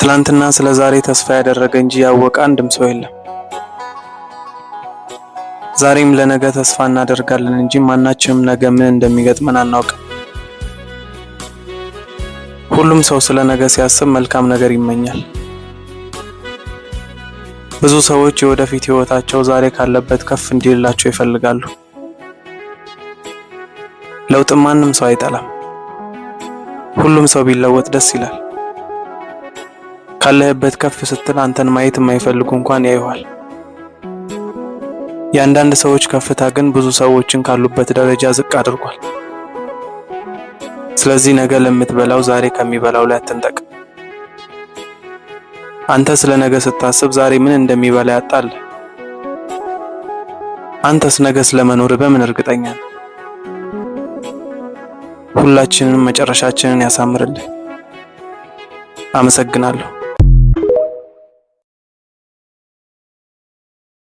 ትላንትና ስለ ዛሬ ተስፋ ያደረገ እንጂ ያወቀ አንድም ሰው የለም። ዛሬም ለነገ ተስፋ እናደርጋለን እንጂ ማናችንም ነገ ምን እንደሚገጥመን አናውቅም። ሁሉም ሰው ስለ ነገ ሲያስብ መልካም ነገር ይመኛል። ብዙ ሰዎች የወደፊት ህይወታቸው ዛሬ ካለበት ከፍ እንዲልላቸው ይፈልጋሉ። ለውጥ ማንም ሰው አይጠላም። ሁሉም ሰው ቢለወጥ ደስ ይላል። ካለህበት ከፍ ስትል አንተን ማየት የማይፈልጉ እንኳን ያዩሃል። የአንዳንድ ሰዎች ከፍታ ግን ብዙ ሰዎችን ካሉበት ደረጃ ዝቅ አድርጓል። ስለዚህ ነገ ለምትበላው ዛሬ ከሚበላው ላይ አትንጠቅ። አንተ ስለ ነገ ስታስብ ዛሬ ምን እንደሚበላ ያጣል። አንተስ ነገ ስለመኖር በምን እርግጠኛ ነህ? ሁላችንም መጨረሻችንን ያሳምርልን። አመሰግናለሁ።